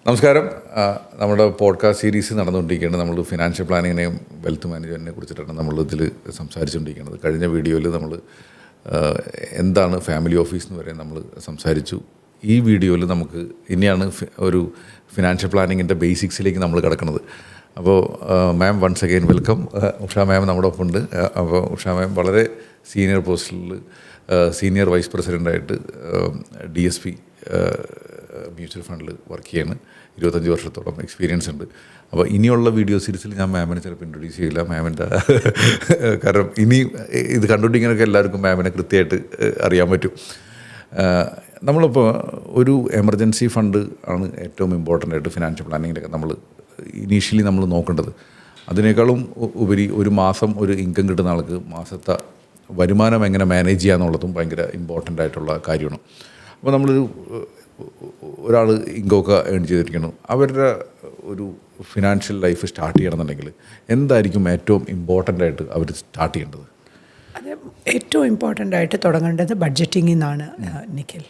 നമസ്കാരം. നമ്മുടെ podcast series നടന്നുകൊണ്ടിരിക്കുകയാണ്. നമ്മൾ ഫിനാൻഷ്യൽ പ്ലാനിങ്ങിനെയും വെൽത്ത് മാനേജ്മെൻറ്റിനെ കുറിച്ചിട്ടാണ് നമ്മളിതിൽ സംസാരിച്ചുകൊണ്ടിരിക്കുന്നത്. കഴിഞ്ഞ വീഡിയോയിൽ നമ്മൾ എന്താണ് ഫാമിലി ഓഫീസ് എന്ന് വരെ നമ്മൾ സംസാരിച്ചു. ഈ വീഡിയോയിൽ നമുക്ക് ഇനിയാണ് ഒരു ഫിനാൻഷ്യൽ പ്ലാനിങ്ങിൻ്റെ ബേസിക്സിലേക്ക് നമ്മൾ കിടക്കുന്നത്. അപ്പോൾ മാം വൺസ് അഗെയിൻ വെൽക്കം. ഉഷ മാം നമ്മുടെ ഒപ്പം ഉണ്ട്. അപ്പോൾ ഉഷ മാം വളരെ സീനിയർ പോസ്റ്റിൽ സീനിയർ വൈസ് പ്രസിഡൻ്റായിട്ട് DSP മ്യൂച്വൽ ഫണ്ടിൽ വർക്ക് ചെയ്യാണ്. 25 വർഷത്തോളം എക്സ്പീരിയൻസ് ഉണ്ട്. അപ്പോൾ ഇനിയുള്ള വീഡിയോ സീരീസിൽ ഞാൻ മാമിനെ ചിലപ്പോൾ ഇൻട്രൊഡ്യൂസ് ചെയ്യില്ല. മാമിൻ്റെ കാരണം ഇനി ഇത് കണ്ടുകൊണ്ടിരിക്കുന്നതൊക്കെ എല്ലാവർക്കും മാമിനെ കൃത്യമായിട്ട് അറിയാൻ പറ്റും. നമ്മളിപ്പോൾ ഒരു എമർജൻസി ഫണ്ട് ആണ് ഏറ്റവും ഇമ്പോർട്ടൻ്റ് ആയിട്ട് ഫിനാൻഷ്യൽ പ്ലാനിങ്ങിലൊക്കെ നമ്മൾ ഇനീഷ്യലി നമ്മൾ നോക്കേണ്ടത്. അതിനേക്കാളും ഉപരി ഒരു മാസം ഒരു ഇൻകം കിട്ടുന്ന ആൾക്ക് മാസത്തെ വരുമാനം എങ്ങനെ മാനേജ് ചെയ്യാന്നുള്ളതും ഭയങ്കര ഇമ്പോർട്ടൻ്റ് ആയിട്ടുള്ള കാര്യമാണ്. അപ്പോൾ നമ്മളൊരു ഒരാൾ ഇൻകമൊക്കെ ഏൺ ചെയ്തിരിക്കണം, അവരുടെ ഒരു ഫിനാൻഷ്യൽ ലൈഫ് സ്റ്റാർട്ട് ചെയ്യണമെന്നുണ്ടെങ്കിൽ എന്തായിരിക്കും ഏറ്റവും ഇമ്പോർട്ടൻ്റ് ആയിട്ട് അവർ സ്റ്റാർട്ട് ചെയ്യേണ്ടത്? അത് ഏറ്റവും ഇമ്പോർട്ടൻ്റ് ആയിട്ട് തുടങ്ങേണ്ടത് ബഡ്ജറ്റിങ്ങിൽ നിന്നാണ് നിഖിൽ.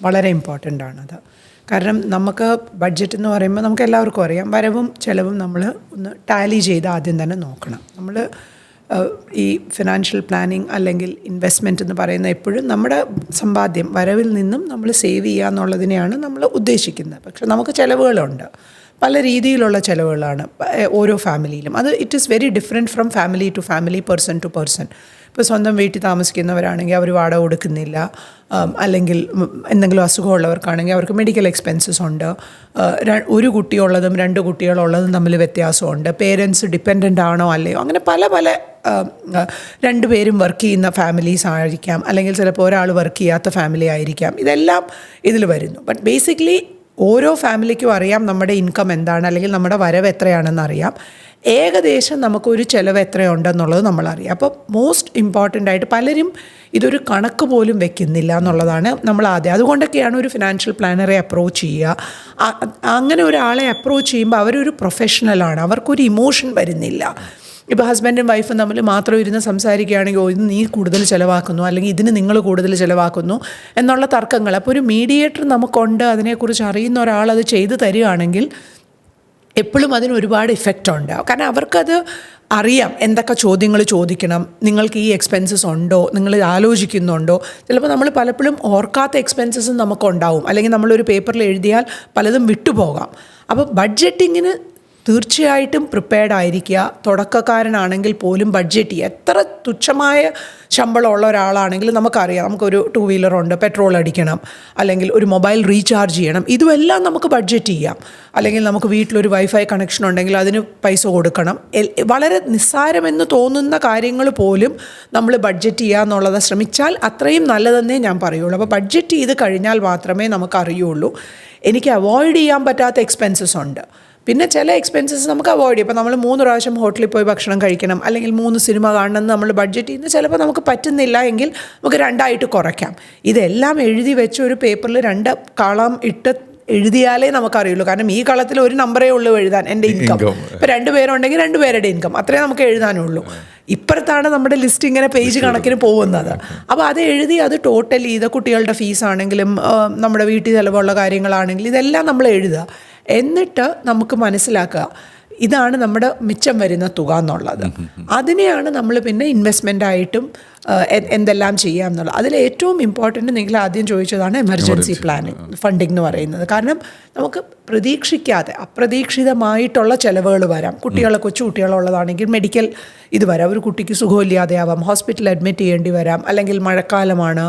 വളരെ ഇമ്പോർട്ടൻ്റ് ആണത്. കാരണം നമുക്ക് ബഡ്ജറ്റ് എന്ന് പറയുമ്പോൾ നമുക്ക് എല്ലാവർക്കും അറിയാം, വരവും ചിലവും നമ്മൾ ഒന്ന് ടാലി ചെയ്ത് ആദ്യം തന്നെ നോക്കണം. നമ്മൾ ഈ ഫിനാൻഷ്യൽ പ്ലാനിങ് അല്ലെങ്കിൽ ഇൻവെസ്റ്റ്മെൻറ്റ് എന്ന് പറയുന്ന എപ്പോഴും നമ്മുടെ സമ്പാദ്യം വരവിൽ നിന്നും നമ്മൾ സേവ് ചെയ്യുക എന്നുള്ളതിനെയാണ് നമ്മൾ ഉദ്ദേശിക്കുന്നത്. പക്ഷെ നമുക്ക് ചിലവുകളുണ്ട്, പല രീതിയിലുള്ള ചിലവുകളാണ് ഓരോ ഫാമിലിയിലും. അത് it is very different from family to family, person to person. ഇപ്പോൾ സ്വന്തം വീട്ടിൽ താമസിക്കുന്നവരാണെങ്കിൽ അവർ വാടക കൊടുക്കുന്നില്ല, അല്ലെങ്കിൽ എന്തെങ്കിലും അസുഖമുള്ളവർക്കാണെങ്കിൽ അവർക്ക് മെഡിക്കൽ എക്സ്പെൻസസ് ഉണ്ട്. ഒരു കുട്ടിയുള്ളതും 2 കുട്ടികളുള്ളതും തമ്മിൽ വ്യത്യാസമുണ്ട്. പേരൻസ് ഡിപ്പെൻഡൻ്റ് ആണോ അല്ലയോ, അങ്ങനെ പല 2 പേരും വർക്ക് ചെയ്യുന്ന ഫാമിലീസ് ആയിരിക്കാം, അല്ലെങ്കിൽ ചിലപ്പോൾ ഒരാൾ വർക്ക് ചെയ്യാത്ത ഫാമിലി ആയിരിക്കാം. ഇതെല്ലാം ഇതിൽ വരുന്നു. ബട്ട് ബേസിക്കലി ഓരോ ഫാമിലിക്കും അറിയാം നമ്മുടെ ഇൻകം എന്താണ്, അല്ലെങ്കിൽ നമ്മുടെ വരവ് എത്രയാണെന്ന് അറിയാം. ഏകദേശം നമുക്കൊരു ചിലവ് എത്രയുണ്ടെന്നുള്ളത് നമ്മളറിയാം. അപ്പോൾ മോസ്റ്റ് ഇമ്പോർട്ടൻ്റ് ആയിട്ട് പലരും ഇതൊരു കണക്ക് പോലും വെക്കുന്നില്ല എന്നുള്ളതാണ് നമ്മൾ ആദ്യം. അതുകൊണ്ടൊക്കെയാണ് ഒരു ഫിനാൻഷ്യൽ പ്ലാനറെ അപ്രോച്ച് ചെയ്യുക. അങ്ങനെ ഒരാളെ അപ്രോച്ച് ചെയ്യുമ്പോൾ അവരൊരു പ്രൊഫഷണലാണ്, അവർക്കൊരു ഇമോഷൻ വരുന്നില്ല. ഇപ്പോൾ ഹസ്ബൻഡും വൈഫും തമ്മിൽ മാത്രം ഇരുന്ന് സംസാരിക്കുകയാണെങ്കിൽ ഇത് നീ കൂടുതൽ ചിലവാക്കുന്നു, അല്ലെങ്കിൽ ഇതിന് നിങ്ങൾ കൂടുതൽ ചിലവാക്കുന്നു എന്നുള്ള തർക്കങ്ങൾ. അപ്പോൾ ഒരു മീഡിയേറ്റർ നമുക്കുണ്ട്, അതിനെക്കുറിച്ച് അറിയുന്ന ഒരാൾ അത് ചെയ്തു തരികയാണെങ്കിൽ എപ്പോഴും അതിന് ഒരുപാട് ഇഫക്റ്റ് ഉണ്ട്. കാരണം അവർക്കത് അറിയാം എന്തൊക്കെ ചോദ്യങ്ങൾ ചോദിക്കണം, നിങ്ങൾക്ക് ഈ എക്സ്പെൻസസ് ഉണ്ടോ, നിങ്ങൾ ആലോചിക്കുന്നുണ്ടോ. ചിലപ്പോൾ നമ്മൾ പലപ്പോഴും ഓർക്കാത്ത എക്സ്പെൻസസും നമുക്കുണ്ടാവും, അല്ലെങ്കിൽ നമ്മളൊരു പേപ്പറിൽ എഴുതിയാൽ പലതും വിട്ടുപോകാം. അപ്പോൾ ബഡ്ജറ്റിങ്ങിന് തീർച്ചയായിട്ടും പ്രിപ്പയർഡ് ആയിരിക്കുക. തുടക്കക്കാരനാണെങ്കിൽ പോലും ബഡ്ജറ്റ് ചെയ്യുക. എത്ര തുച്ഛമായ ശമ്പളമുള്ള ഒരാളാണെങ്കിലും നമുക്കറിയാം, നമുക്കൊരു 2 വീലറുണ്ട്, പെട്രോൾ അടിക്കണം, അല്ലെങ്കിൽ ഒരു മൊബൈൽ റീചാർജ് ചെയ്യണം, ഇതുമെല്ലാം നമുക്ക് ബഡ്ജറ്റ് ചെയ്യാം. അല്ലെങ്കിൽ നമുക്ക് വീട്ടിലൊരു വൈഫൈ കണക്ഷൻ ഉണ്ടെങ്കിൽ അതിന് പൈസ കൊടുക്കണം. വളരെ നിസ്സാരമെന്ന് തോന്നുന്ന കാര്യങ്ങൾ പോലും നമ്മൾ ബഡ്ജറ്റ് ചെയ്യുക എന്നുള്ളത് ശ്രമിച്ചാൽ അത്രയും നല്ലതെന്നേ ഞാൻ പറയുള്ളൂ. അപ്പോൾ ബഡ്ജറ്റ് ചെയ്ത് കഴിഞ്ഞാൽ മാത്രമേ നമുക്കറിയുള്ളൂ എനിക്ക് അവോയ്ഡ് ചെയ്യാൻ പറ്റാത്ത എക്സ്പെൻസസ് ഉണ്ട്. പിന്നെ ചില എക്സ്പെൻസസ് നമുക്ക് അവോയ്ഡ് ചെയ്യും. ഇപ്പോൾ നമ്മൾ 3 പ്രാവശ്യം ഹോട്ടലിൽ പോയി ഭക്ഷണം കഴിക്കണം, അല്ലെങ്കിൽ 3 സിനിമ കാണണം എന്ന് നമ്മൾ ബഡ്ജറ്റ് ചെയ്യുന്നത് ചിലപ്പോൾ നമുക്ക് പറ്റുന്നില്ല എങ്കിൽ നമുക്ക് 2 ആയിട്ട് കുറയ്ക്കാം. ഇതെല്ലാം എഴുതി വെച്ച് ഒരു പേപ്പറിൽ 2 കളം ഇട്ട് എഴുതിയാലേ നമുക്കറിയുള്ളൂ. കാരണം ഈ കളത്തിൽ ഒരു നമ്പറേ ഉള്ളൂ എഴുതാൻ, എൻ്റെ ഇൻകം. ഇപ്പോൾ 2 പേരുണ്ടെങ്കിൽ 2 പേരുടെ ഇൻകം, അത്രേ നമുക്ക് എഴുതാനുള്ളൂ. ഇപ്പുറത്താണ് നമ്മുടെ ലിസ്റ്റ് ഇങ്ങനെ പേജ് കണക്കിന് പോകുന്നത്. അപ്പോൾ അത് എഴുതി അത് ടോട്ടൽ ചെയ്ത് കുട്ടികളുടെ ഫീസാണെങ്കിലും നമ്മുടെ വീട്ടിൽ ചിലവുള്ള കാര്യങ്ങളാണെങ്കിലും ഇതെല്ലാം നമ്മൾ എഴുതുക. എന്നിട്ട് നമുക്ക് മനസ്സിലാക്കുക ഇതാണ് നമ്മുടെ മിച്ചം വരുന്ന തുക എന്നുള്ളത്. അതിനെയാണ് നമ്മൾ പിന്നെ ഇൻവെസ്റ്റ്മെൻ്റായിട്ടും എന്തെല്ലാം ചെയ്യാം എന്നുള്ളത്. അതിൽ ഏറ്റവും ഇമ്പോർട്ടൻറ്റ് നിങ്ങൾ ആദ്യം ചോദിച്ചതാണ് എമർജൻസി പ്ലാനിങ്, ഫണ്ടിങ് എന്ന് പറയുന്നത്. കാരണം നമുക്ക് പ്രതീക്ഷിക്കാതെ അപ്രതീക്ഷിതമായിട്ടുള്ള ചിലവുകൾ വരാം. കൊച്ചു കുട്ടികളുള്ളതാണെങ്കിൽ മെഡിക്കൽ ഇത് വരാം, ഒരു കുട്ടിക്ക് സുഖമില്ലാതെ ആവാം, ഹോസ്പിറ്റലിൽ അഡ്മിറ്റ് ചെയ്യേണ്ടി വരാം, അല്ലെങ്കിൽ മഴക്കാലമാണ്,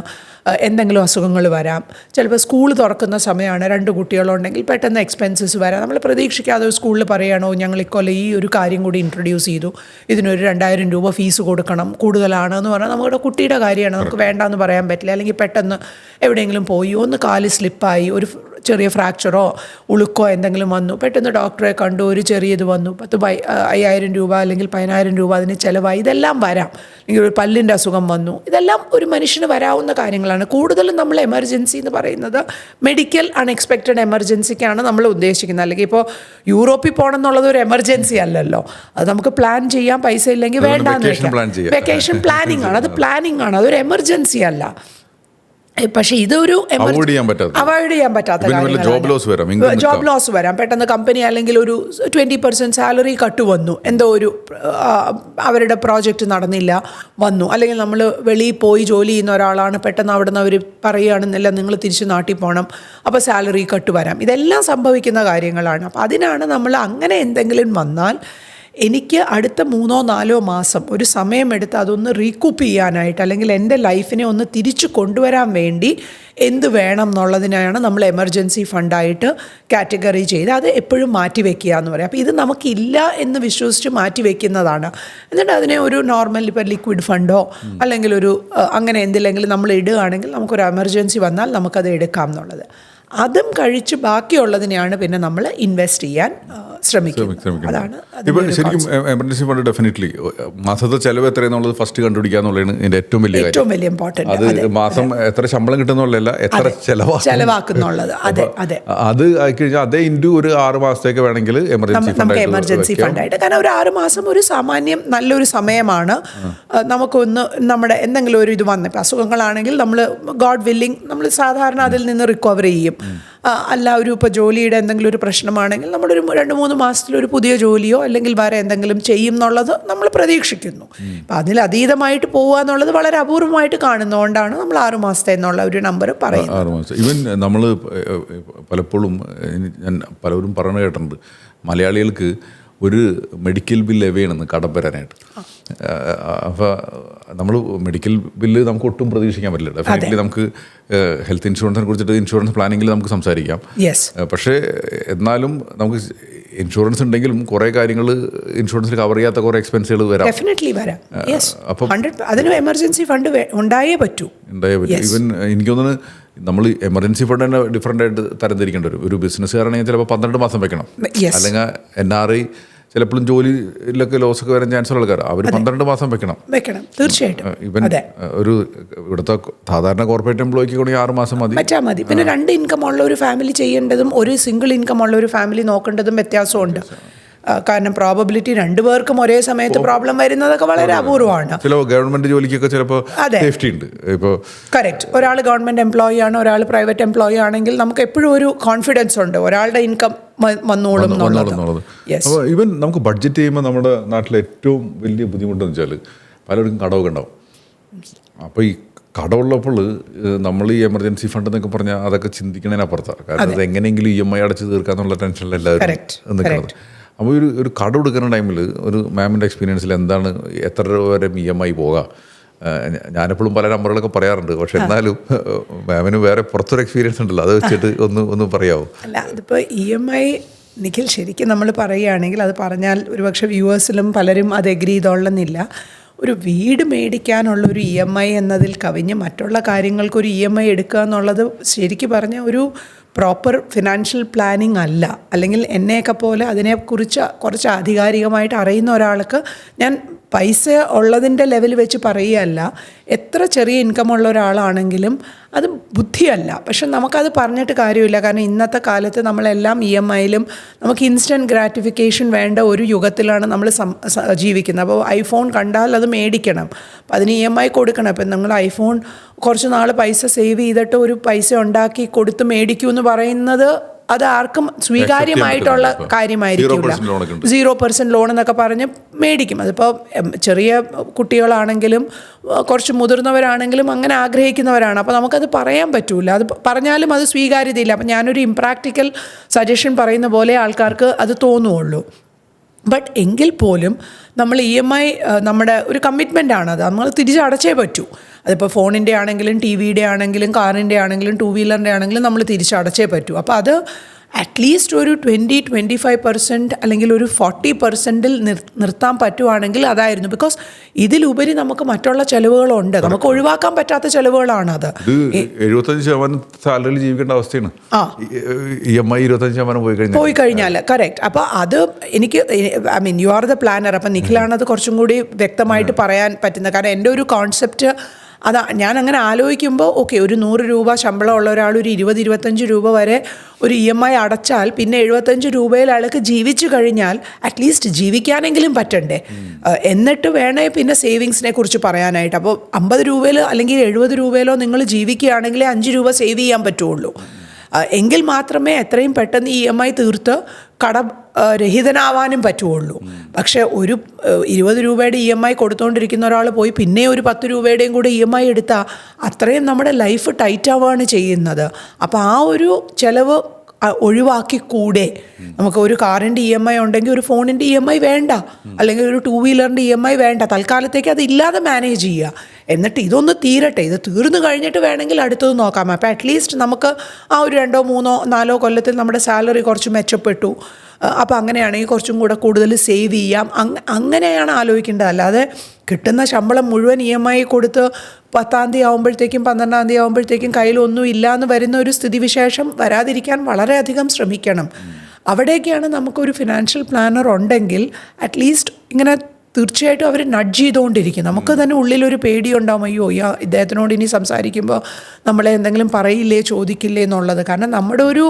എന്തെങ്കിലും അസുഖങ്ങൾ വരാം, ചിലപ്പോൾ സ്കൂൾ തുറക്കുന്ന സമയമാണ്, 2 കുട്ടികളുണ്ടെങ്കിൽ പെട്ടെന്ന് എക്സ്പെൻസസ് വരാം. നമ്മൾ പ്രതീക്ഷിക്കാതെ ഒരു സ്കൂളിൽ പറയുകയാണോ ഞങ്ങൾ ഇക്കൊല്ലം ഈ ഒരു കാര്യം കൂടി ഇൻട്രൊഡ്യൂസ് ചെയ്തു, ഇതിനൊരു 2000 രൂപ ഫീസ് കൊടുക്കണം, കൂടുതലാണെന്ന് പറഞ്ഞാൽ നമ്മുടെ കുട്ടിയുടെ കാര്യമാണ്, നമുക്ക് വേണ്ടാന്ന് പറയാൻ പറ്റില്ല. അല്ലെങ്കിൽ പെട്ടെന്ന് എവിടെയെങ്കിലും പോയി ഒന്ന് കാല് സ്ലിപ്പായി, ഒരു ചെറിയ ഫ്രാക്ചറോ ഉളുക്കോ എന്തെങ്കിലും വന്നു, പെട്ടെന്ന് ഡോക്ടറെ കണ്ടു, ഒരു ചെറിയത് വന്നു, 5,000 രൂപ അല്ലെങ്കിൽ 10,000 രൂപ അതിന് ചിലവായി, ഇതെല്ലാം വരാം. അല്ലെങ്കിൽ ഒരു പല്ലിൻ്റെ അസുഖം വന്നു, ഇതെല്ലാം ഒരു മനുഷ്യന് വരാവുന്ന കാര്യങ്ങളാണ്. കൂടുതലും നമ്മൾ എമർജൻസി എന്ന് പറയുന്നത് മെഡിക്കൽ അൺഎക്സ്പെക്റ്റഡ് എമർജൻസിക്കാണ് നമ്മൾ ഉദ്ദേശിക്കുന്നത്. അല്ലെങ്കിൽ ഇപ്പോൾ യൂറോപ്പിൽ പോകണം എന്നുള്ളത് ഒരു എമർജൻസി അല്ലല്ലോ, അത് നമുക്ക് പ്ലാൻ ചെയ്യാം, പൈസ ഇല്ലെങ്കിൽ വേണ്ടാന്ന് വെക്കാം. വെക്കേഷൻ പ്ലാനിങ് ആണ്, അത് പ്ലാനിങ് ആണ്, അതൊരു എമർജൻസി അല്ല. പക്ഷേ ഇതൊരു അവോയ്ഡ് ചെയ്യാൻ പറ്റാത്ത അവോയ്ഡ് ചെയ്യാൻ പറ്റാത്ത ജോബ് ലോസ് വരാം. പെട്ടെന്ന് കമ്പനി അല്ലെങ്കിൽ ഒരു 20% സാലറി കട്ട് വന്നു, എന്തോ ഒരു അവരുടെ പ്രോജക്റ്റ് നടന്നില്ല വന്നു, അല്ലെങ്കിൽ നമ്മൾ വെളിയിൽ പോയി ജോലി ചെയ്യുന്ന ഒരാളാണ്, പെട്ടെന്ന് അവിടെ നിന്ന് അവർ പറയുകയാണെന്നില്ല നിങ്ങൾ തിരിച്ച് നാട്ടിൽ പോകണം, അപ്പോൾ സാലറി കട്ട് വരാം. ഇതെല്ലാം സംഭവിക്കുന്ന കാര്യങ്ങളാണ്. അപ്പോൾ അതിനാണ് നമ്മൾ അങ്ങനെ എന്തെങ്കിലും വന്നാൽ എനിക്ക് അടുത്ത 3-4 മാസം ഒരു സമയമെടുത്ത് അതൊന്ന് റീകൂപ്പ് ചെയ്യാനായിട്ട്, അല്ലെങ്കിൽ എൻ്റെ ലൈഫിനെ ഒന്ന് തിരിച്ചു കൊണ്ടുവരാൻ വേണ്ടി എന്ത് വേണം എന്നുള്ളതിനാണ് നമ്മൾ എമർജൻസി ഫണ്ടായിട്ട് കാറ്റഗറി ചെയ്ത് അത് എപ്പോഴും മാറ്റി വയ്ക്കുക എന്ന് പറയും. അപ്പോൾ ഇത് നമുക്കില്ല എന്ന് വിശ്വസിച്ച് മാറ്റി വയ്ക്കുന്നതാണ്. എന്നിട്ട് അതിനെ ഒരു നോർമൽ ഇപ്പോൾ ലിക്വിഡ് ഫണ്ടോ അല്ലെങ്കിൽ ഒരു അങ്ങനെ എന്തില്ലെങ്കിലും നമ്മൾ ഇടുകയാണെങ്കിൽ നമുക്കൊരു എമർജൻസി വന്നാൽ നമുക്കത് എടുക്കാം എന്നുള്ളത്. അതും കഴിച്ച് ബാക്കിയുള്ളതിനെയാണ് പിന്നെ നമ്മൾ ഇൻവെസ്റ്റ് ചെയ്യാൻ ശ്രമിക്കുന്നത്. അതാണ് ഇപ്പോൾ ശരിക്കും എമർജൻസി ഫണ്ട് ഡെഫിനറ്റ്ലി മാസത്തെ ചിലവ് എത്രയെന്നുള്ളത് ഫസ്റ്റ് കണ്ടുപിടിക്കുക എന്നുള്ളതാണ് ഇതിൻ്റെ ഏറ്റവും വലിയ ഇമ്പോർട്ടൻറ്റ്. അത് മാസം എത്ര ശമ്പളം കിട്ടുന്നുള്ളതല്ല, എത്ര ചെലവാക്കുന്നുള്ളത്. അതെ അതെ, അത് ആയിക്കഴിഞ്ഞാൽ അതേ ഇൻറ്റു ഒരു 6 മാസത്തേക്ക് വേണമെങ്കിൽ നമുക്ക് എമർജൻസി ഫണ്ടായിട്ട്. കാരണം ഒരു 6 മാസം ഒരു സാമാന്യം നല്ലൊരു സമയമാണ്. നമുക്കൊന്ന് നമ്മുടെ എന്തെങ്കിലും ഒരു ഇത് വന്ന അസുഖങ്ങളാണെങ്കിൽ നമ്മൾ ഗോഡ് വില്ലിങ് നമ്മൾ സാധാരണ അതിൽ നിന്ന് റിക്കവർ ചെയ്യും. അല്ല ഒരു ഇപ്പോൾ ജോലിയുടെ എന്തെങ്കിലും ഒരു പ്രശ്നമാണെങ്കിൽ നമ്മളൊരു 2-3 മാസത്തിലൊരു പുതിയ ജോലിയോ അല്ലെങ്കിൽ വേറെ എന്തെങ്കിലും ചെയ്യും എന്നുള്ളത് നമ്മൾ പ്രതീക്ഷിക്കുന്നു. അപ്പം അതിലതീതമായിട്ട് പോകുക എന്നുള്ളത് വളരെ അപൂർവമായിട്ട് കാണുന്നതുകൊണ്ടാണ് നമ്മൾ 6 മാസത്തെ എന്നുള്ള ഒരു നമ്പർ പറയുന്നത്. 6 മാസം. ഈവൻ നമ്മൾ പലപ്പോഴും ഞാൻ പലരും പറഞ്ഞു കേട്ടിട്ടുണ്ട്, മലയാളികൾക്ക് ഒരു മെഡിക്കൽ ബില്ല് എവയാണെന്ന് കടം വരാനായിട്ട്. അപ്പോൾ നമ്മൾ മെഡിക്കൽ ബില്ല് നമുക്ക് ഒട്ടും പ്രതീക്ഷിക്കാൻ പറ്റില്ല. ഡെഫിനറ്റ്ലി നമുക്ക് ഹെൽത്ത് ഇൻഷുറൻസിനെ കുറിച്ചിട്ട് ഇൻഷുറൻസ് പ്ലാനിങ്ങിൽ നമുക്ക് സംസാരിക്കാം. പക്ഷേ എന്നാലും നമുക്ക് ഇൻഷുറൻസ് ഉണ്ടെങ്കിലും കുറേ കാര്യങ്ങൾ ഇൻഷുറൻസിൽ കവർ ചെയ്യാത്ത കുറേ എക്സ്പെൻസുകൾ വരാം. ഡെഫിനറ്റ്ലി വരാം. അപ്പം അതിന് എമർജൻസി ഫണ്ട് ഉണ്ടായേ പറ്റൂ. ഈവൻ എനിക്ക് തോന്നുന്നു നമ്മൾ എമർജൻസി ഫണ്ട് തന്നെ ഡിഫറൻ്റ് ആയിട്ട് തരംതിരിക്കേണ്ടി വരും. ഒരു ബിസിനസ്സുകാരാണെങ്കിൽ ചിലപ്പോൾ 12 മാസം വെക്കണം, അല്ലെങ്കിൽ NRI ചിലപ്പോഴും ജോലിയിലൊക്കെ ലോസൊക്കെ വരാൻ ചാൻസ് ഉള്ള ആൾക്കാർ അവർ 12 മാസം വെക്കണം തീർച്ചയായിട്ടും. ഇവൻ ഒരു ഇവിടുത്തെ സാധാരണ കോർപ്പറേറ്റ് എംപ്ലോയിക്ക് കൂടി 6 മാസം മതി. പിന്നെ 2 ഇൻകം ഉള്ള ഒരു ഫാമിലി ചെയ്യേണ്ടതും ഒരു സിംഗിൾ ഇൻകം ഉള്ള ഒരു ഫാമിലി നോക്കേണ്ടതും വ്യത്യാസമുണ്ട്. കാരണം പ്രോബബിലിറ്റി 2 പേർക്കും ഒരേ സമയത്ത് പ്രോബ്ലം വരുന്നതൊക്കെ വളരെ അപൂർവമാണ്. ചില ഗവൺമെന്റ് ജോലിക്കൊക്കെ ചിലപ്പോൾ സേഫ്റ്റി ഉണ്ട്. ഇപ്പോൾ കറക്റ്റ്, ഒരാൾ ഗവൺമെന്റ് എംപ്ലോയി ആണ്, ഒരാൾ പ്രൈവറ്റ് എംപ്ലോയി ആണെങ്കിൽ നമുക്ക് എപ്പോഴും ഒരു കോൺഫിഡൻസ് ഉണ്ട് ഒരാളുടെ ഇൻകം വന്നോളും എന്നുള്ളത്. അപ്പോൾ ഈവൻ നമുക്ക് ബഡ്ജറ്റ് ചെയ്യുമ്പോൾ നമ്മുടെ നാട്ടിലെ ഏറ്റവും വലിയ ബുദ്ധിമുട്ടെന്ന് വെച്ചാൽ പലർക്കും കടമൊക്കെ ഉണ്ടാവും. അപ്പോൾ ഈ കടമുള്ളപ്പോൾ നമ്മൾ ഈ എമർജൻസി ഫണ്ട് എന്നൊക്കെ പറഞ്ഞാൽ അതൊക്കെ ചിന്തിക്കുന്നതിനപ്പുറത്താണ്. കാരണം അത് എങ്ങനെയെങ്കിലും EMI അടച്ച് തീർക്കാന്നുള്ള ടെൻഷനിൽ എല്ലാവരും നിൽക്കുന്നത്. അപ്പോൾ ഒരു കട കൊടുക്കുന്ന ടൈമിൽ ഒരു മാമിൻ്റെ എക്സ്പീരിയൻസിൽ എന്താണ് എത്ര രൂപ വരെ EMI പോകാം? ഞാനെപ്പോഴും പല നമ്പറുകളൊക്കെ പറയാറുണ്ട്, പക്ഷെ എന്നാലും മാമിന് വേറെ പുറത്തൊരു എക്സ്പീരിയൻസ് ഉണ്ടല്ലോ, അത് വെച്ചിട്ട് ഒന്ന് പറയാമോ? അല്ല, അതിപ്പോൾ EMI നിഖിൽ ശരിക്കും നമ്മൾ പറയുകയാണെങ്കിൽ അത് പറഞ്ഞാൽ ഒരുപക്ഷെ വ്യൂവേഴ്സിലും പലരും അത് എഗ്രി ചെയ്തോളുന്നില്ല. ഒരു വീട് മേടിക്കാനുള്ളൊരു EMI എന്നതിൽ കവിഞ്ഞ് മറ്റുള്ള കാര്യങ്ങൾക്കൊരു EMI എടുക്കുക എന്നുള്ളത് ശരിക്കും പറഞ്ഞാൽ ഒരു പ്രോപ്പർ ഫിനാൻഷ്യൽ പ്ലാനിങ് അല്ല. അല്ലെങ്കിൽ എന്നെയൊക്കെ പോലെ അതിനെക്കുറിച്ച് കുറച്ച് ആധികാരികമായിട്ട് അറിയുന്ന ഒരാൾക്ക് ഞാൻ പൈസ ഉള്ളതിൻ്റെ ലെവൽ വെച്ച് പറയുകയല്ല, എത്ര ചെറിയ ഇൻകം ഉള്ള ഒരാളാണെങ്കിലും അത് ബുദ്ധിയല്ല. പക്ഷെ നമുക്കത് പറഞ്ഞിട്ട് കാര്യമില്ല. കാരണം ഇന്നത്തെ കാലത്ത് നമ്മളെല്ലാം EMIയിലും നമുക്ക് ഇൻസ്റ്റൻറ്റ് ഗ്രാറ്റിഫിക്കേഷൻ വേണ്ട ഒരു യുഗത്തിലാണ് നമ്മൾ ജീവിക്കുന്നത്. അപ്പോൾ ഐഫോൺ കണ്ടാൽ അത് മേടിക്കണം, അപ്പം അതിന് EMI കൊടുക്കണം. അപ്പം നിങ്ങൾ ഐഫോൺ കുറച്ച് നാൾ പൈസ സേവ് ചെയ്തിട്ട് ഒരു പൈസ ഉണ്ടാക്കി കൊടുത്ത് മേടിക്കൂ എന്ന് പറയുന്നത് അത് ആർക്കും സ്വീകാര്യമായിട്ടുള്ള കാര്യമായിരിക്കില്ല. 0% ലോൺ എന്നൊക്കെ പറഞ്ഞ് മേടിക്കും. അതിപ്പോൾ ചെറിയ കുട്ടികളാണെങ്കിലും കുറച്ച് മുതിർന്നവരാണെങ്കിലും അങ്ങനെ ആഗ്രഹിക്കുന്നവരാണ്. അപ്പോൾ നമുക്കത് പറയാൻ പറ്റില്ല. അത് പറഞ്ഞാലും അത് സ്വീകാര്യതയില്ല. അപ്പം ഞാനൊരു ഇംപ്രാക്ടിക്കൽ സജഷൻ പറയുന്ന പോലെ ആൾക്കാർക്ക് അത് തോന്നുകയുള്ളൂ. ബട്ട് എങ്കിൽ പോലും നമ്മൾ EMI നമ്മുടെ ഒരു കമ്മിറ്റ്മെൻ്റ് അത് നമ്മൾ തിരിച്ചടച്ചേ പറ്റൂ. അതിപ്പോൾ ഫോണിൻ്റെ ആണെങ്കിലും TV-യുടെ ആണെങ്കിലും കാറിൻ്റെ ആണെങ്കിലും 2 വീലറിൻ്റെ ആണെങ്കിലും നമ്മൾ തിരിച്ചടച്ചേ പറ്റൂ. അപ്പോൾ അത് അറ്റ്ലീസ്റ്റ് ഒരു 20-25% അല്ലെങ്കിൽ ഒരു 40%-ൽ നിർത്താൻ പറ്റുവാണെങ്കിൽ അതായിരുന്നു. ബിക്കോസ് ഇതിലുപരി നമുക്ക് മറ്റുള്ള ചിലവുകളുണ്ട്, നമുക്ക് ഒഴിവാക്കാൻ പറ്റാത്ത ചിലവുകളാണ് അത്. 75% സാലറിയിൽ ജീവിക്കേണ്ട അവസ്ഥയാണ്. EMI 25% പോയി കഴിഞ്ഞാൽ കറക്റ്റ്. അപ്പോൾ അത് എനിക്ക് യു ആർ ദ പ്ലാനർ. അപ്പം നിഖിലാണ് അത് കുറച്ചും കൂടി വ്യക്തമായിട്ട് പറയാൻ പറ്റുന്നത്. കാരണം എൻ്റെ ഒരു കോൺസെപ്റ്റ് അതാ ഞാൻ അങ്ങനെ ആലോചിക്കുമ്പോൾ ഓക്കെ, ഒരു 100 രൂപ ശമ്പളമുള്ള ഒരാൾ ഒരു 20-25 രൂപ വരെ ഒരു EMI അടച്ചാൽ പിന്നെ 75 രൂപയിൽ അയാൾക്ക് ജീവിച്ചു കഴിഞ്ഞാൽ അറ്റ്ലീസ്റ്റ് ജീവിക്കാനെങ്കിലും പറ്റണ്ടേ. എന്നിട്ട് വേണേ പിന്നെ സേവിങ്സിനെ കുറിച്ച് പറയാനായിട്ട്. അപ്പോൾ 50 രൂപയിൽ അല്ലെങ്കിൽ 70 രൂപയിലോ നിങ്ങൾ ജീവിക്കുകയാണെങ്കിലേ 5 രൂപ സേവ് ചെയ്യാൻ പറ്റുള്ളൂ. എങ്കിൽ മാത്രമേ എത്രയും പെട്ടെന്ന് EMI തീർത്ത് രഹിതനാവാനും പറ്റുള്ളൂ. പക്ഷേ ഒരു 20 രൂപയുടെ EMI കൊടുത്തുകൊണ്ടിരിക്കുന്ന ഒരാൾ പോയി പിന്നെ ഒരു 10 രൂപയുടെയും കൂടെ EMI എടുത്താൽ അത്രയും നമ്മുടെ ലൈഫ് ടൈറ്റ് ആവുകയാണ് ചെയ്യുന്നത്. അപ്പോൾ ആ ഒരു ചിലവ് ഒഴിവാക്കിക്കൂടെ? നമുക്ക് ഒരു കാറിൻ്റെ EMI ഉണ്ടെങ്കിൽ ഒരു ഫോണിൻ്റെ EMI വേണ്ട, അല്ലെങ്കിൽ ഒരു 2 വീലറിൻ്റെ EMI വേണ്ട. തൽക്കാലത്തേക്ക് അത് ഇല്ലാതെ മാനേജ് ചെയ്യുക. എന്നിട്ട് ഇതൊന്ന് തീരട്ടെ, ഇത് തീർന്നു കഴിഞ്ഞിട്ട് വേണമെങ്കിൽ അടുത്തത് നോക്കാം. അപ്പോൾ അറ്റ്ലീസ്റ്റ് നമുക്ക് ആ ഒരു 2, 3, 4 കൊല്ലത്തിൽ നമ്മുടെ സാലറി കുറച്ച് മെച്ചപ്പെട്ടു. അപ്പോൾ അങ്ങനെയാണെങ്കിൽ കുറച്ചും കൂടെ കൂടുതൽ സേവ് ചെയ്യാം. അങ്ങനെയാണ് ആലോചിക്കേണ്ടത്. അല്ലാതെ കിട്ടുന്ന ശമ്പളം മുഴുവൻ EMI കൊടുത്ത് 10-ാം തീയതി ആകുമ്പോഴത്തേക്കും 12-ാം തീയതി ആകുമ്പോഴത്തേക്കും കയ്യിലൊന്നും ഇല്ലയെന്ന് വരുന്ന ഒരു സ്ഥിതിവിശേഷം വരാതിരിക്കാൻ വളരെയധികം ശ്രമിക്കണം. അവിടേക്കാണ് നമുക്കൊരു ഫിനാൻഷ്യൽ പ്ലാനർ ഉണ്ടെങ്കിൽ അറ്റ്ലീസ്റ്റ് ഇങ്ങനെ തീർച്ചയായിട്ടും അവർ നഡ്ജ് ചെയ്തുകൊണ്ടിരിക്കും. നമുക്ക് തന്നെ ഉള്ളിലൊരു പേടിയുണ്ടാവും, അയ്യോ ഇദ്ദേഹത്തിനോട് ഇനി സംസാരിക്കുമ്പോൾ നമ്മളെ എന്തെങ്കിലും പറയില്ലേ, ചോദിക്കില്ലേ എന്നുള്ളത്. കാരണം നമ്മുടെ ഒരു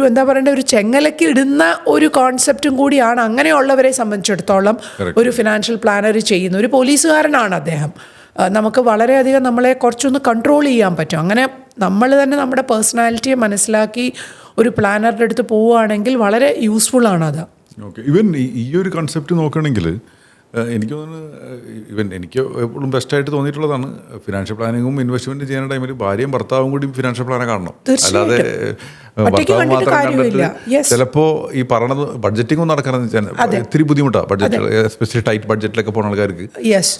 എന്താ പറയേണ്ട, ഒരു ചെങ്ങലയ്ക്ക് ഇടുന്ന ഒരു കോൺസെപ്റ്റും കൂടിയാണ് അങ്ങനെയുള്ളവരെ സംബന്ധിച്ചിടത്തോളം ഒരു ഫിനാൻഷ്യൽ പ്ലാനർ ചെയ്യുന്ന. ഒരു പോലീസുകാരനാണ് അദ്ദേഹം. നമുക്ക് വളരെയധികം നമ്മളെ കുറച്ചൊന്ന് കൺട്രോൾ ചെയ്യാൻ പറ്റും. അങ്ങനെ നമ്മൾ തന്നെ നമ്മുടെ പേഴ്സണാലിറ്റിയെ മനസ്സിലാക്കി ഒരു പ്ലാനറുടെ അടുത്ത് പോവുകയാണെങ്കിൽ വളരെ യൂസ്ഫുള്ളാണത്. ഓക്കെ. ഈവൻ ഈ ഒരു കൺസെപ്റ്റ് നോക്കുകയാണെങ്കിൽ എനിക്ക് തോന്നുന്നു എനിക്ക് എപ്പോഴും ബെസ്റ്റായിട്ട് തോന്നിയിട്ടുള്ളതാണ് ഫിനാൻഷ്യൽ പ്ലാനിങ്ങും ഇൻവെസ്റ്റ്മെൻറ്റ് ചെയ്യുന്ന ടൈമിൽ ഭാര്യയും ഭർത്താവും കൂടി ഫിനാൻഷ്യൽ പ്ലാനെ കാണണം. അല്ലാതെ ഭർത്താവ് മാത്രം കണ്ടിട്ട് ചിലപ്പോൾ ഈ പറയണത് ബഡ്ജറ്റിംഗ് ഒന്നും നടക്കാനെന്ന് വെച്ചാൽ ഇത്തിരി ബുദ്ധിമുട്ടാണ്. ബഡ്ജറ്റ് എസ്പെഷ്യലി ടൈറ്റ് ബഡ്ജറ്റിലൊക്കെ പോകുന്ന ആൾക്കാർക്ക്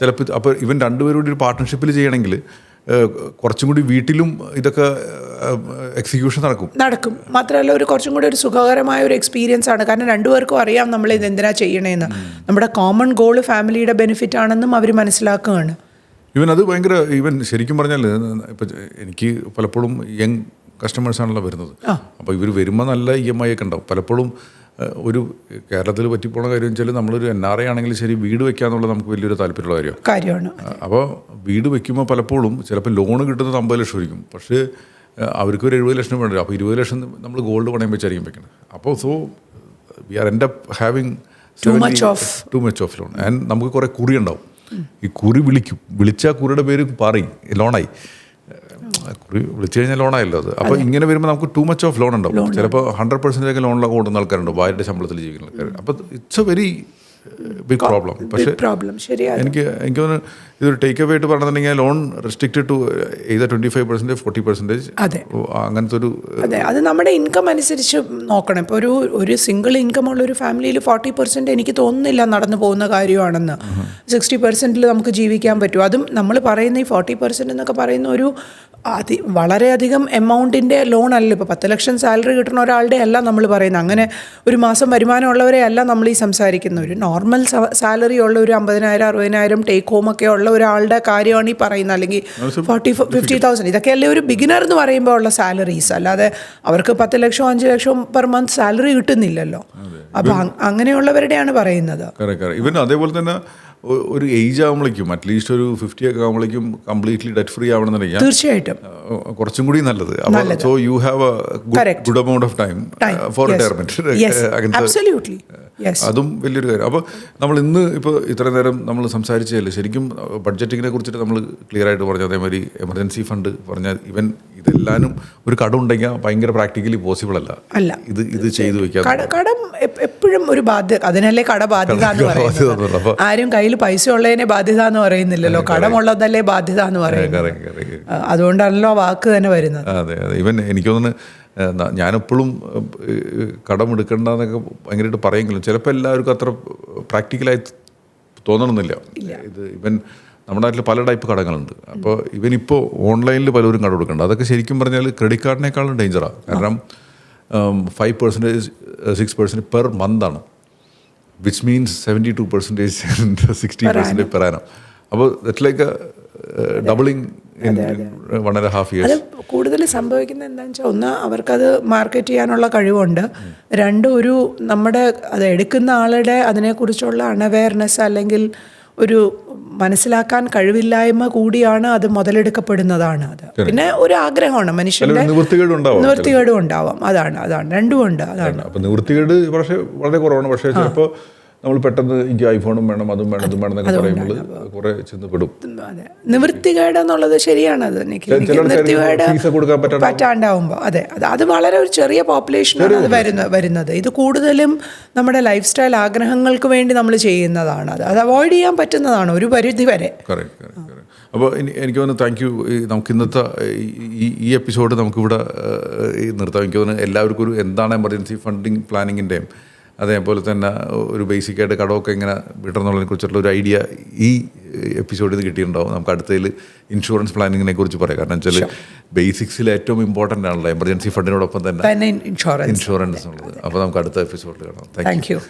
ചിലപ്പോൾ അപ്പോൾ ഇവൻ രണ്ടുപേരും കൂടി ഒരു പാർട്ട്ണർഷിപ്പിൽ ചെയ്യണമെങ്കിൽ കുറച്ചും കൂടി വീട്ടിലും ഇതൊക്കെ എക്സിക്യൂഷൻ നടക്കും. മാത്രമല്ല ഒരു കുറച്ചും കൂടി ഒരു സുഖകരമായ ഒരു എക്സ്പീരിയൻസ് ആണ്. കാരണം രണ്ടുപേർക്കും അറിയാം നമ്മൾ ഇത് എന്തിനാ ചെയ്യണേന്ന്. നമ്മുടെ കോമൺ ഗോൾ ഫാമിലിയുടെ ബെനിഫിറ്റ് ആണെന്നും അവർ മനസ്സിലാക്കുകയാണ്. അത് ഭയങ്കര ശരിക്കും പറഞ്ഞാൽ ഇപ്പം എനിക്ക് പലപ്പോഴും യങ് കസ്റ്റമേഴ്സാണല്ലോ വരുന്നത്. അപ്പോൾ ഇവർ വരുമ്പോൾ നല്ല EMI ഒക്കെ ഉണ്ടാവും. പലപ്പോഴും ഒരു കേരളത്തിൽ പറ്റിപ്പോണ കാര്യം വെച്ചാൽ നമ്മളൊരു NRI ആണെങ്കിൽ ശരി വീട് വെക്കാന്നുള്ളത് നമുക്ക് വലിയൊരു താല്പര്യമുള്ള കാര്യമാണ്. അപ്പോൾ വീട് വെക്കുമ്പോൾ പലപ്പോഴും ചിലപ്പോൾ ലോൺ കിട്ടുന്നത് 50 ലക്ഷം ആയിരിക്കും. പക്ഷേ അവർക്ക് ഒരു 70 ലക്ഷം വേണ്ട. അപ്പോൾ 20 ലക്ഷം നമ്മൾ ഗോൾഡ് പണയം വെച്ചായിരിക്കും വെക്കണം. അപ്പോൾ we are end up having too much of loan. And നമുക്ക് കുറേ കുറി ഉണ്ടാവും. ഈ കുറി വിളിച്ചാൽ കുറിയുടെ പേര് പറയും ലോണായി. കുറി വിളിച്ചു കഴിഞ്ഞാൽ ലോണായല്ലോ അത്. അപ്പോൾ ഇങ്ങനെ വരുമ്പോൾ നമുക്ക് ടു മച്ച് ഓഫ് ലോൺ ഉണ്ടാവും. ചിലപ്പോൾ 100% ലോണിലൊക്കെ കൊടുക്കുന്ന ആൾക്കാരുണ്ട്, ഭാര്യയുടെ ശമ്പളത്തിൽ ജീവിക്കുന്ന ആൾക്കാർ. അപ്പോൾ it's a very big problem. പക്ഷേ എനിക്ക് തോന്നുന്നു ഇതൊരു ടേക്ക് അവേ ആയിട്ട് പറഞ്ഞിട്ടുണ്ടെങ്കിൽ ലോൺ റെസ്ട്രിക്റ്റഡ് ടു either 25%, 40%. അങ്ങനത്തെ ഒരു അത് നമ്മുടെ ഇൻകം അനുസരിച്ച് നോക്കണം. ഇപ്പോൾ ഒരു സിംഗിൾ ഇൻകം ഉള്ള ഒരു ഫാമിലിയിൽ 40% എനിക്ക് തോന്നുന്നില്ല നടന്നു പോകുന്ന കാര്യമാണെന്ന്. 60% നമുക്ക് ജീവിക്കാൻ പറ്റും. അതും നമ്മൾ പറയുന്ന ഈ 40% എന്നൊക്കെ പറയുന്ന ഒരു വളരെയധികം എമൗണ്ടിൻ്റെ ലോൺ അല്ല. ഇപ്പോൾ 10 ലക്ഷം സാലറി കിട്ടുന്ന ഒരാളുടെ അല്ല നമ്മൾ പറയുന്നത്. അങ്ങനെ ഒരു മാസം വരുമാനമുള്ളവരെ അല്ല നമ്മൾ ഈ സംസാരിക്കുന്ന. ഒരു നോർമൽ സാലറി ഉള്ള ഒരു 50,000, 60,000 ടേക്ക് ഹോം ഒക്കെ ഉള്ള ഒരാളുടെ കാര്യമാണ് ഈ പറയുന്നത്. അല്ലെങ്കിൽ 40,000-50,000 ഇതൊക്കെയല്ലേ ഒരു ബിഗിനർ എന്ന് പറയുമ്പോൾ ഉള്ള സാലറീസ്. അല്ലാതെ അവർക്ക് 10 ലക്ഷം 5 ലക്ഷം പെർ മന്ത് സാലറി കിട്ടുന്നില്ലല്ലോ. അപ്പോൾ അങ്ങനെയുള്ളവരുടെയാണ് പറയുന്നത്. അതേപോലെ തന്നെ ഒരു ഏജ് ആകുമ്പോഴേക്കും അറ്റ്ലീസ്റ്റ് ഒരു 50 ഒക്കെ ആകുമ്പോഴേക്കും കംപ്ലീറ്റ്ലി ഡെറ്റ് ഫ്രീ ആവണമെന്നുണ്ടെങ്കിൽ തീർച്ചയായിട്ടും കുറച്ചും കൂടി നല്ലത്. So you have A good amount of time for retirement. അതും വലിയൊരു കാര്യം. അപ്പോൾ നമ്മൾ ഇന്ന് ഇപ്പോൾ ഇത്രയും നേരം നമ്മൾ സംസാരിച്ചതല്ലേ ശരിക്കും ബഡ്ജറ്റിങ്ങിനെ കുറിച്ചിട്ട് നമ്മൾ ക്ലിയർ ആയിട്ട് പറഞ്ഞു. അതേമാതിരി എമർജൻസി ഫണ്ട് പറഞ്ഞാൽ ഇതെല്ലാനും ഒരു കടം ഉണ്ടെങ്കിൽ ഭയങ്കര പ്രാക്ടിക്കലി പോസിബിൾ അല്ല. ഇത് ചെയ്തു വെക്കാം. കടം എപ്പോഴും ഒരു ബാധ്യത, അതിനല്ലേ കടബാധ്യത എന്ന് പറയുന്നത്. ആരും കയ്യിൽ പൈസ ഉള്ളതിനെ ബാധ്യത എന്ന് പറയുന്നില്ലല്ലോ, കടമുള്ളതല്ലേ ബാധ്യത എന്ന് പറയുന്നത്. അതുകൊണ്ടാണല്ലോ വാക്ക് തന്നെ വരുന്നത്. അതെ. എനിക്ക് തോന്നുന്നു ഞാനെപ്പോഴും കടമെടുക്കേണ്ടെന്നൊക്കെ ഭയങ്കരമായിട്ട് പറയുമെങ്കിലും ചിലപ്പോൾ എല്ലാവർക്കും അത്ര പ്രാക്ടിക്കലായി തോന്നണമെന്നില്ല. നമ്മുടെ നാട്ടിൽ പല ടൈപ്പ് കടങ്ങളുണ്ട്. അപ്പോൾ ഇവനിപ്പോൾ ഓൺലൈനിൽ പലരും കടം കൊടുക്കുന്നുണ്ട്. അതൊക്കെ ശരിക്കും പറഞ്ഞാൽ ക്രെഡിറ്റ് കാർഡിനേക്കാളും ഡേഞ്ചറാണ്. കാരണം 5%, 6% പെർ മന്താണ്, വിച്ച് മീൻസ് 72% 60% പെർ ആനം. അപ്പോൾ that's like doubling in 1.5 years. അത് കൂടുതൽ സംഭവിക്കുന്നത് എന്താണെന്ന് വെച്ചാൽ, ഒന്ന് അവർക്കത് മാർക്കറ്റ് ചെയ്യാനുള്ള കഴിവുണ്ട്, രണ്ട് ഒരു നമ്മുടെ അത് എടുക്കുന്ന ആളുടെ അതിനെക്കുറിച്ചുള്ള അൺഅവെയർനെസ് അല്ലെങ്കിൽ ഒരു മനസ്സിലാക്കാൻ കഴിവില്ലായ്മ കൂടിയാണ് അത് മുതലെടുക്കപ്പെടുന്നതാണ് അത്. പിന്നെ ഒരു ആഗ്രഹമാണ് മനുഷ്യൻ്റെ, നിവൃത്തികേടും ഉണ്ടാവാം. അതാണ് രണ്ടും ഉണ്ട്. അതാണ്. അപ്പം നിവൃത്തികേട് പക്ഷേ വളരെ കുറവാണ്. പക്ഷേ ചിലപ്പോൾ നമ്മൾ പെട്ടെന്ന് എനിക്ക് ഐഫോണും വേണം അതും വേണം ഇതും വേണം എന്നൊക്കെ പറയുമ്പോൾ കുറേ ചെന്നപ്പെടും. അതെ, നിവൃത്തികേട് എന്നുള്ളത് ശരിയാണത്. നിവൃത്തികേട് പറ്റാണ്ടാവുമ്പോൾ അത് വളരെ ഒരു ചെറിയ പോപ്പുലേഷനാണ് അത് വരുന്നത്. ഇത് കൂടുതലും നമ്മുടെ ലൈഫ് സ്റ്റൈൽ ആഗ്രഹങ്ങൾക്ക് വേണ്ടി നമ്മൾ ചെയ്യുന്നതാണ്. അത് അവോയ്ഡ് ചെയ്യാൻ പറ്റുന്നതാണ് ഒരു പരിധി വരെ. അപ്പോൾ എനിക്ക് തോന്നുന്നു താങ്ക് യു. നമുക്ക് ഇന്നത്തെ ഈ എപ്പിസോഡ് നമുക്കിവിടെ നിർത്താം. എനിക്ക് തോന്നുന്നു എല്ലാവർക്കും ഒരു എന്താണ് എമർജൻസി ഫണ്ടിങ് പ്ലാനിങ്ങിൻ്റെയും അതേപോലെ തന്നെ ഒരു ബേസിക്കായിട്ട് കടമൊക്കെ എങ്ങനെ വിടണമെന്നുള്ളതിനെ കുറിച്ചുള്ള ഒരു ഐഡിയ ഈ എപ്പിസോഡിൽ നിന്ന് കിട്ടിയിട്ടുണ്ടാവും. നമുക്ക് അടുത്തതിൽ ഇൻഷുറൻസ് പ്ലാനിങ്ങിനെ കുറിച്ച് പറയാം. കാരണം വെച്ചാൽ ബേസിക്സിൽ ഏറ്റവും ഇമ്പോർട്ടൻ്റ് ആണല്ലോ എമർജൻസി ഫണ്ടിനോടൊപ്പം തന്നെ ഇൻഷുറൻസ് എന്നുള്ളത്. അപ്പോൾ നമുക്ക് അടുത്ത എപ്പിസോഡിൽ കാണാം. Thank you.